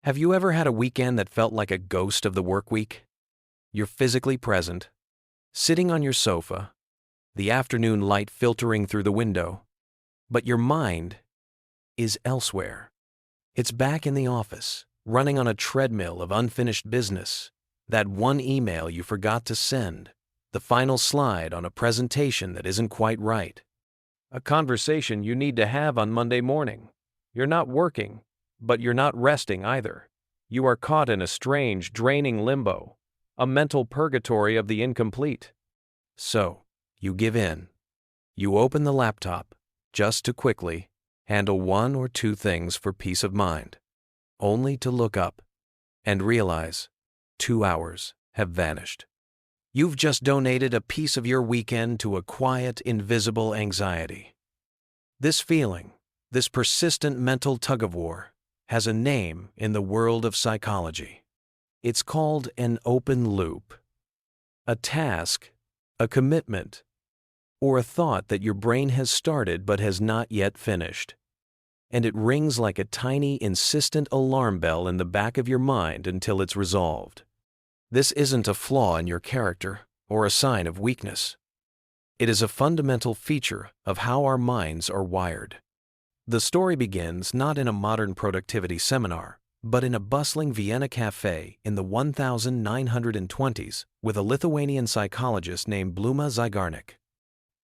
Have you ever had a weekend that felt like a ghost of the work week? You're physically present, sitting on your sofa, the afternoon light filtering through the window, but your mind is elsewhere. It's back in the office, running on a treadmill of unfinished business, that one email you forgot to send, the final slide on a presentation that isn't quite right, a conversation you need to have on Monday morning. You're not working, but you're not resting either. You are caught in a strange, draining limbo, a mental purgatory of the incomplete. So, you give in. You open the laptop, just to quickly handle one or two things for peace of mind, only to look up and realize 2 hours have vanished. You've just donated a piece of your weekend to a quiet, invisible anxiety. This feeling, this persistent mental tug-of-war, has a name in the world of psychology. It's called an open loop. A task, a commitment, or a thought that your brain has started but has not yet finished. And it rings like a tiny, insistent alarm bell in the back of your mind until it's resolved. This isn't a flaw in your character or a sign of weakness. It is a fundamental feature of how our minds are wired. The story begins not in a modern productivity seminar, but in a bustling Vienna café in the 1920s with a Lithuanian psychologist named Bluma Zeigarnik.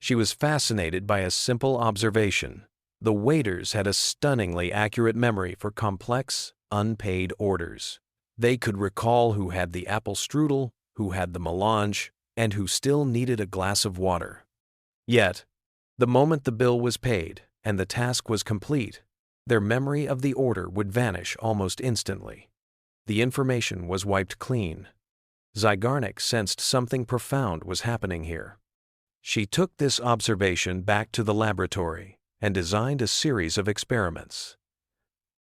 She was fascinated by a simple observation. The waiters had a stunningly accurate memory for complex, unpaid orders. They could recall who had the apple strudel, who had the melange, and who still needed a glass of water. Yet, the moment the bill was paid and the task was complete, their memory of the order would vanish almost instantly. The information was wiped clean. Zeigarnik sensed something profound was happening here. She took this observation back to the laboratory and designed a series of experiments.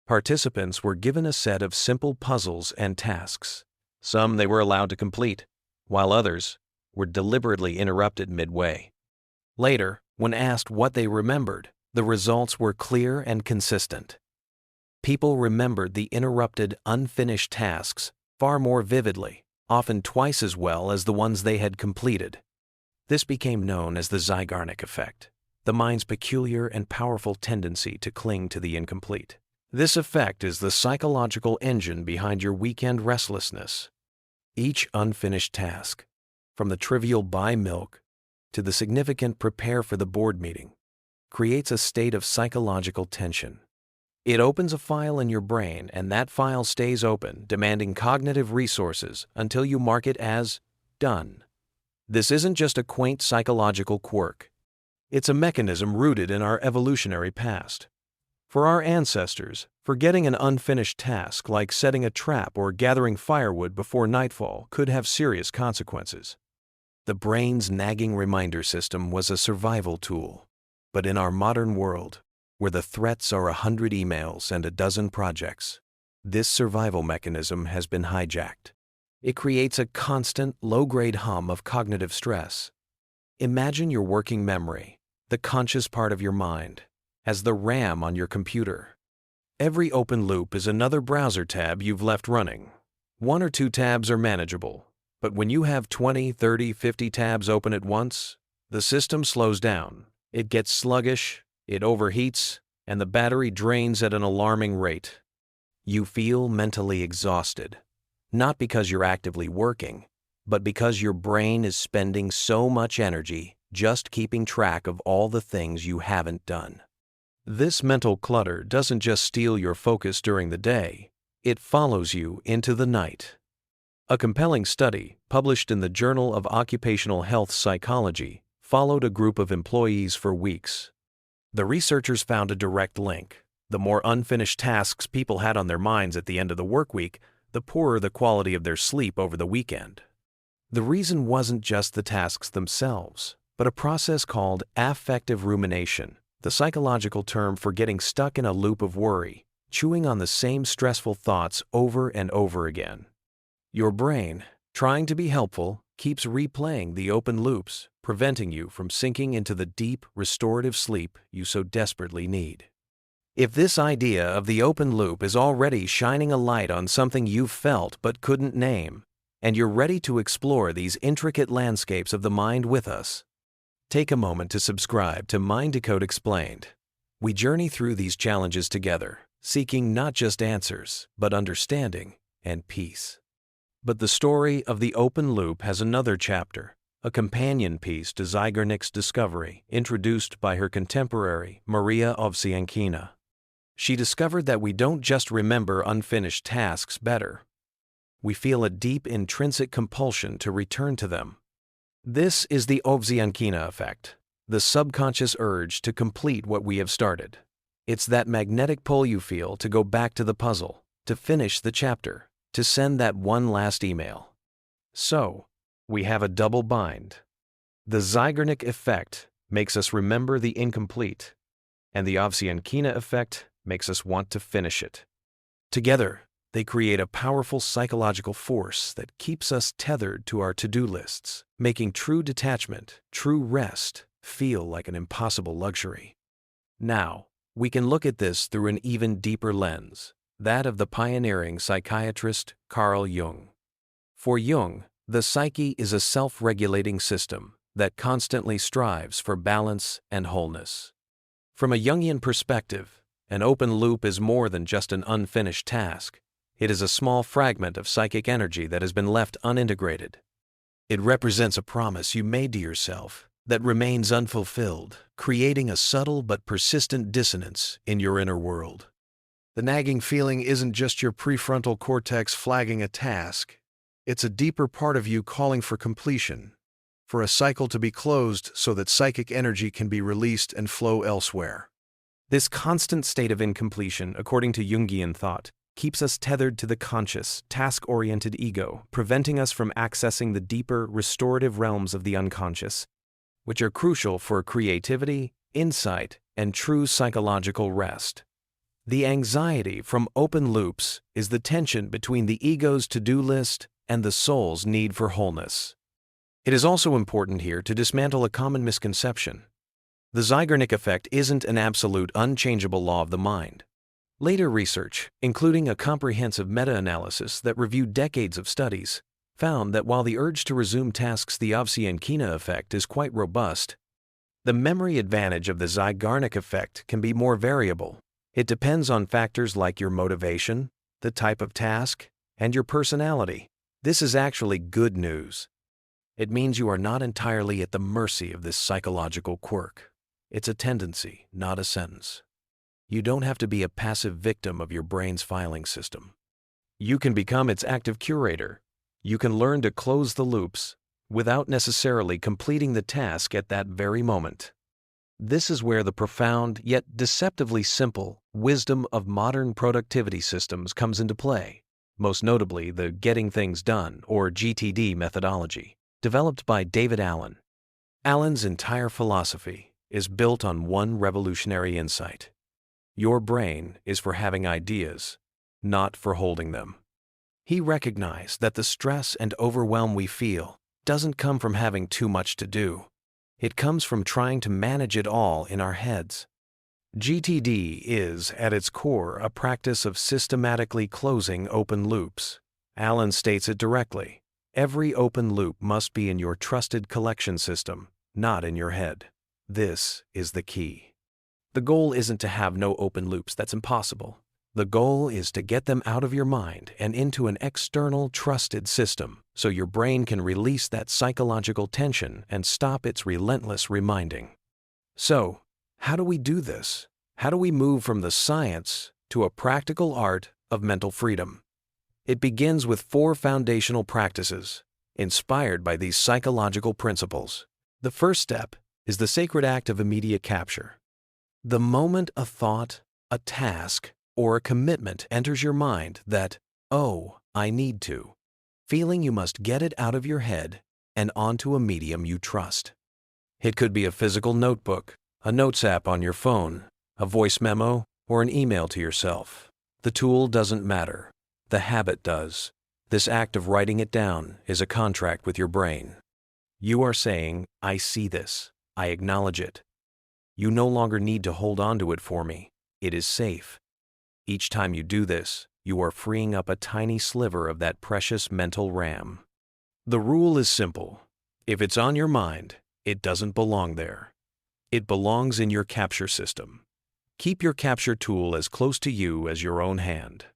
Participants were given a set of simple puzzles and tasks. Some they were allowed to complete, while others were deliberately interrupted midway. Later, when asked what they remembered, the results were clear and consistent. People remembered the interrupted, unfinished tasks far more vividly, often twice as well as the ones they had completed. This became known as the Zeigarnik Effect, the mind's peculiar and powerful tendency to cling to the incomplete. This effect is the psychological engine behind your weekend restlessness. Each unfinished task, from the trivial buy milk to the significant prepare for the board meeting, creates a state of psychological tension. It opens a file in your brain, and that file stays open, demanding cognitive resources until you mark it as done. This isn't just a quaint psychological quirk. It's a mechanism rooted in our evolutionary past. For our ancestors, forgetting an unfinished task like setting a trap or gathering firewood before nightfall could have serious consequences. The brain's nagging reminder system was a survival tool. But in our modern world, where the threats are 100 emails and a dozen projects, this survival mechanism has been hijacked. It creates a constant, low-grade hum of cognitive stress. Imagine your working memory, the conscious part of your mind, as the RAM on your computer. Every open loop is another browser tab you've left running. 1 or 2 tabs are manageable, but when you have 20, 30, 50 tabs open at once, the system slows down. It gets sluggish, it overheats, and the battery drains at an alarming rate. You feel mentally exhausted, not because you're actively working, but because your brain is spending so much energy just keeping track of all the things you haven't done. This mental clutter doesn't just steal your focus during the day, it follows you into the night. A compelling study, published in the Journal of Occupational Health Psychology, followed a group of employees for weeks. The researchers found a direct link. The more unfinished tasks people had on their minds at the end of the work week, the poorer the quality of their sleep over the weekend. The reason wasn't just the tasks themselves, but a process called affective rumination, the psychological term for getting stuck in a loop of worry, chewing on the same stressful thoughts over and over again. Your brain, trying to be helpful, keeps replaying the open loops, preventing you from sinking into the deep, restorative sleep you so desperately need. If this idea of the open loop is already shining a light on something you've felt but couldn't name, and you're ready to explore these intricate landscapes of the mind with us, take a moment to subscribe to Mind Decode Explained. We journey through these challenges together, seeking not just answers, but understanding and peace. But the story of the open loop has another chapter, a companion piece to Zeigarnik's discovery, introduced by her contemporary, Maria Ovsiankina. She discovered that we don't just remember unfinished tasks better. We feel a deep intrinsic compulsion to return to them. This is the Ovsiankina effect, the subconscious urge to complete what we have started. It's that magnetic pull you feel to go back to the puzzle, to finish the chapter, to send that one last email. So, we have a double bind. The Zeigarnik Effect makes us remember the incomplete, and the Ovsiankina Effect makes us want to finish it. Together, they create a powerful psychological force that keeps us tethered to our to-do lists, making true detachment, true rest, feel like an impossible luxury. Now, we can look at this through an even deeper lens, that of the pioneering psychiatrist Carl Jung. For Jung, the psyche is a self-regulating system that constantly strives for balance and wholeness. From a Jungian perspective, an open loop is more than just an unfinished task. It is a small fragment of psychic energy that has been left unintegrated. It represents a promise you made to yourself that remains unfulfilled, creating a subtle but persistent dissonance in your inner world. The nagging feeling isn't just your prefrontal cortex flagging a task. It's a deeper part of you calling for completion, for a cycle to be closed so that psychic energy can be released and flow elsewhere. This constant state of incompletion, according to Jungian thought, keeps us tethered to the conscious, task-oriented ego, preventing us from accessing the deeper, restorative realms of the unconscious, which are crucial for creativity, insight, and true psychological rest. The anxiety from open loops is the tension between the ego's to-do list and the soul's need for wholeness. It is also important here to dismantle a common misconception. The Zeigarnik Effect isn't an absolute, unchangeable law of the mind. Later research, including a comprehensive meta-analysis that reviewed decades of studies, found that while the urge to resume tasks, the Ovsiankina effect, is quite robust, the memory advantage of the Zeigarnik Effect can be more variable. It depends on factors like your motivation, the type of task, and your personality. This is actually good news. It means you are not entirely at the mercy of this psychological quirk. It's a tendency, not a sentence. You don't have to be a passive victim of your brain's filing system. You can become its active curator. You can learn to close the loops without necessarily completing the task at that very moment. This is where the profound, yet deceptively simple, wisdom of modern productivity systems comes into play, most notably the Getting Things Done, or GTD methodology, developed by David Allen. Allen's entire philosophy is built on one revolutionary insight. Your brain is for having ideas, not for holding them. He recognized that the stress and overwhelm we feel doesn't come from having too much to do. It comes from trying to manage it all in our heads. GTD is, at its core, a practice of systematically closing open loops. Allen states it directly. Every open loop must be in your trusted collection system, not in your head. This is the key. The goal isn't to have no open loops. That's impossible. The goal is to get them out of your mind and into an external, trusted system so your brain can release that psychological tension and stop its relentless reminding. So, how do we do this? How do we move from the science to a practical art of mental freedom? It begins with 4 foundational practices inspired by these psychological principles. The first step is the sacred act of immediate capture. The moment a thought, a task, or a commitment enters your mind that, oh, I need to, feeling you must get it out of your head and onto a medium you trust. It could be a physical notebook, a notes app on your phone, a voice memo, or an email to yourself. The tool doesn't matter. The habit does. This act of writing it down is a contract with your brain. You are saying, I see this. I acknowledge it. You no longer need to hold on to it for me. it is safe. Each time you do this, you are freeing up a tiny sliver of that precious mental RAM. The rule is simple. If it's on your mind, it doesn't belong there. It belongs in your capture system. Keep your capture tool as close to you as your own hand.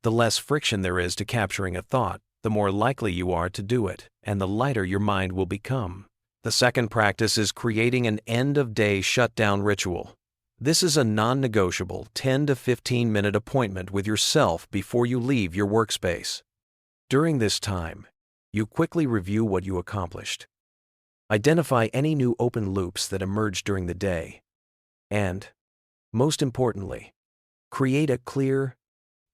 The less friction there is to capturing a thought, the more likely you are to do it, and the lighter your mind will become. The second practice is creating an end-of-day shutdown ritual. This is a non-negotiable 10 to 15-minute appointment with yourself before you leave your workspace. During this time, you quickly review what you accomplished. Identify any new open loops that emerge during the day. And, most importantly, create a clear,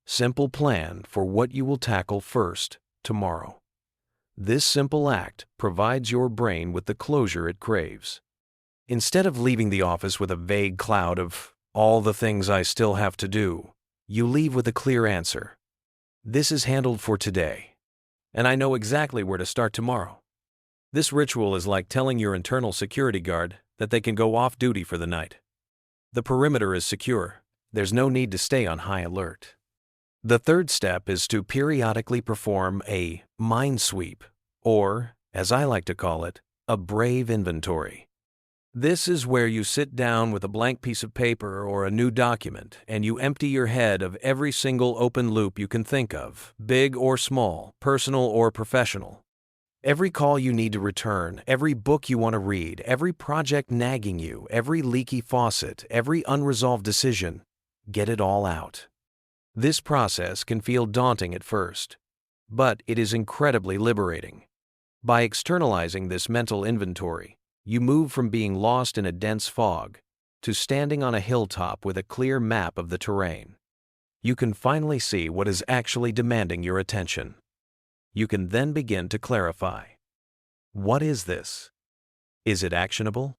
simple plan for what you will tackle first tomorrow. This simple act provides your brain with the closure it craves. Instead of leaving the office with a vague cloud of all the things I still have to do, you leave with a clear answer. This is handled for today, and I know exactly where to start tomorrow. This ritual is like telling your internal security guard that they can go off duty for the night. The perimeter is secure. There's no need to stay on high alert. The third step is to periodically perform a mind sweep, or, as I like to call it, a brave inventory. This is where you sit down with a blank piece of paper or a new document and you empty your head of every single open loop you can think of, big or small, personal or professional. Every call you need to return, every book you want to read, every project nagging you, every leaky faucet, every unresolved decision, get it all out. This process can feel daunting at first, but it is incredibly liberating. By externalizing this mental inventory, you move from being lost in a dense fog to standing on a hilltop with a clear map of the terrain. You can finally see what is actually demanding your attention. You can then begin to clarify. What is this? Is it actionable?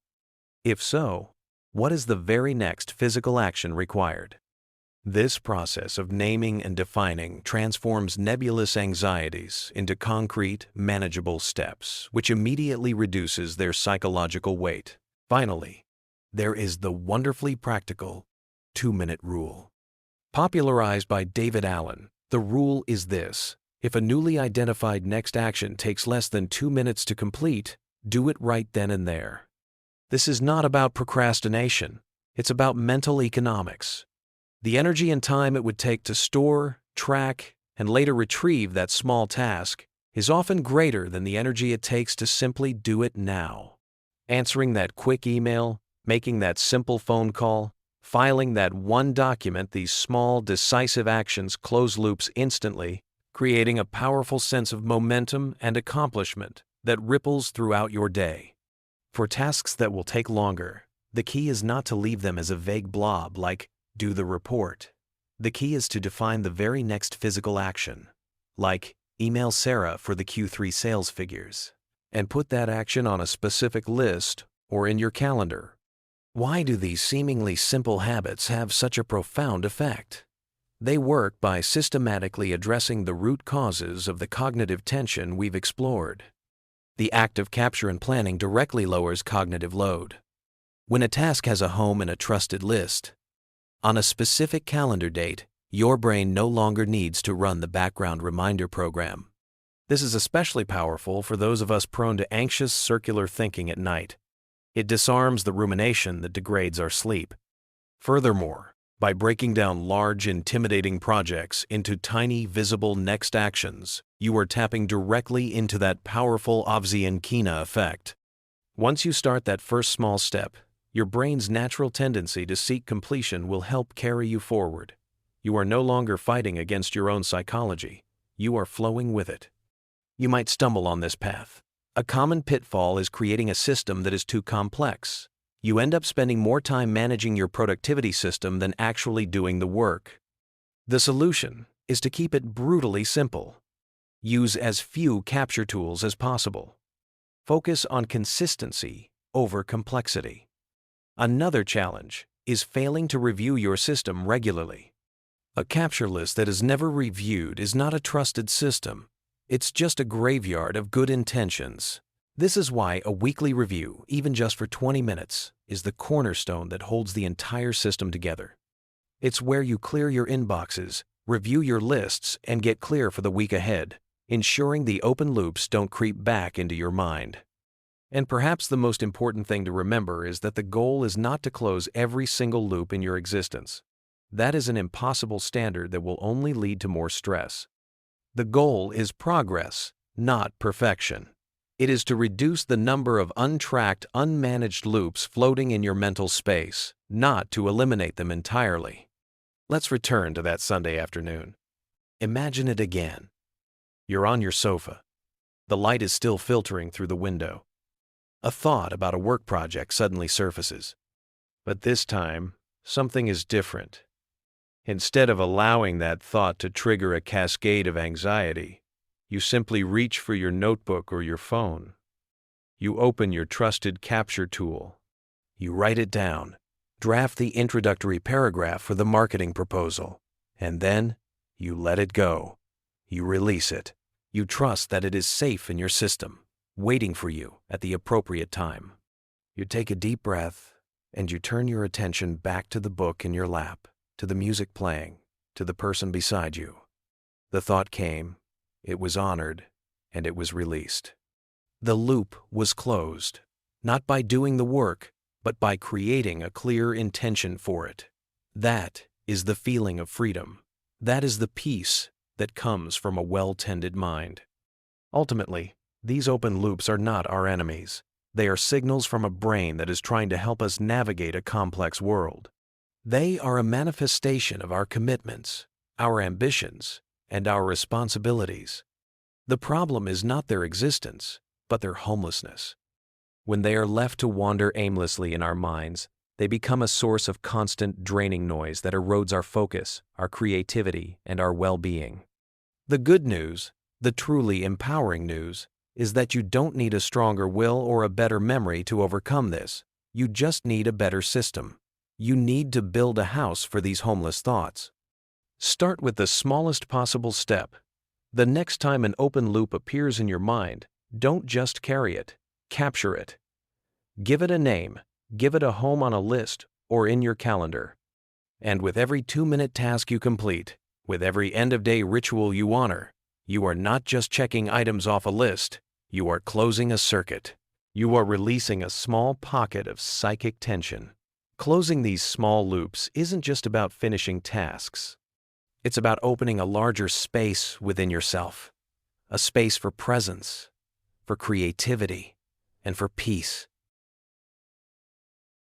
If so, what is the very next physical action required? This process of naming and defining transforms nebulous anxieties into concrete, manageable steps, which immediately reduces their psychological weight. Finally, there is the wonderfully practical 2-minute rule. Popularized by David Allen, the rule is this: if a newly identified next action takes less than 2 minutes to complete, do it right then and there. This is not about procrastination. It's about mental economics. The energy and time it would take to store, track, and later retrieve that small task is often greater than the energy it takes to simply do it now. Answering that quick email, making that simple phone call, filing that one document, these small, decisive actions close loops instantly, creating a powerful sense of momentum and accomplishment that ripples throughout your day. For tasks that will take longer, the key is not to leave them as a vague blob like do the report. The key is to define the very next physical action, like email Sarah for the Q3 sales figures, and put that action on a specific list or in your calendar. Why do these seemingly simple habits have such a profound effect? They work by systematically addressing the root causes of the cognitive tension we've explored. The act of capture and planning directly lowers cognitive load. When a task has a home in a trusted list, on a specific calendar date, your brain no longer needs to run the background reminder program. This is especially powerful for those of us prone to anxious circular thinking at night. It disarms the rumination that degrades our sleep. Furthermore, by breaking down large, intimidating projects into tiny, visible next actions, you are tapping directly into that powerful Zeigarnik effect. Once you start that first small step, your brain's natural tendency to seek completion will help carry you forward. You are no longer fighting against your own psychology. You are flowing with it. You might stumble on this path. A common pitfall is creating a system that is too complex. You end up spending more time managing your productivity system than actually doing the work. The solution is to keep it brutally simple. Use as few capture tools as possible. Focus on consistency over complexity. Another challenge is failing to review your system regularly. A capture list that is never reviewed is not a trusted system. It's just a graveyard of good intentions. This is why a weekly review, even just for 20 minutes, is the cornerstone that holds the entire system together. It's where you clear your inboxes, review your lists, and get clear for the week ahead, ensuring the open loops don't creep back into your mind. And perhaps the most important thing to remember is that the goal is not to close every single loop in your existence. That is an impossible standard that will only lead to more stress. The goal is progress, not perfection. It is to reduce the number of untracked, unmanaged loops floating in your mental space, not to eliminate them entirely. Let's return to that Sunday afternoon. Imagine it again. You're on your sofa. The light is still filtering through the window. A thought about a work project suddenly surfaces. But this time, something is different. Instead of allowing that thought to trigger a cascade of anxiety, you simply reach for your notebook or your phone. You open your trusted capture tool. You write it down, draft the introductory paragraph for the marketing proposal, and then you let it go. You release it. You trust that it is safe in your system, waiting for you at the appropriate time. You take a deep breath, and you turn your attention back to the book in your lap, to the music playing, to the person beside you. The thought came, it was honored, and it was released. The loop was closed, not by doing the work, but by creating a clear intention for it. That is the feeling of freedom. That is the peace that comes from a well-tended mind. Ultimately, these open loops are not our enemies. They are signals from a brain that is trying to help us navigate a complex world. They are a manifestation of our commitments, our ambitions, and our responsibilities. The problem is not their existence, but their homelessness. When they are left to wander aimlessly in our minds, they become a source of constant draining noise that erodes our focus, our creativity, and our well-being. The good news, the truly empowering news, is that you don't need a stronger will or a better memory to overcome this. You just need a better system. You need to build a house for these homeless thoughts. Start with the smallest possible step. The next time an open loop appears in your mind, don't just carry it, capture it. Give it a name, give it a home on a list or in your calendar. And with every 2-minute task you complete, with every end-of-day ritual you honor, you are not just checking items off a list, you are closing a circuit. You are releasing a small pocket of psychic tension. Closing these small loops isn't just about finishing tasks. It's about opening a larger space within yourself, a space for presence, for creativity, and for peace.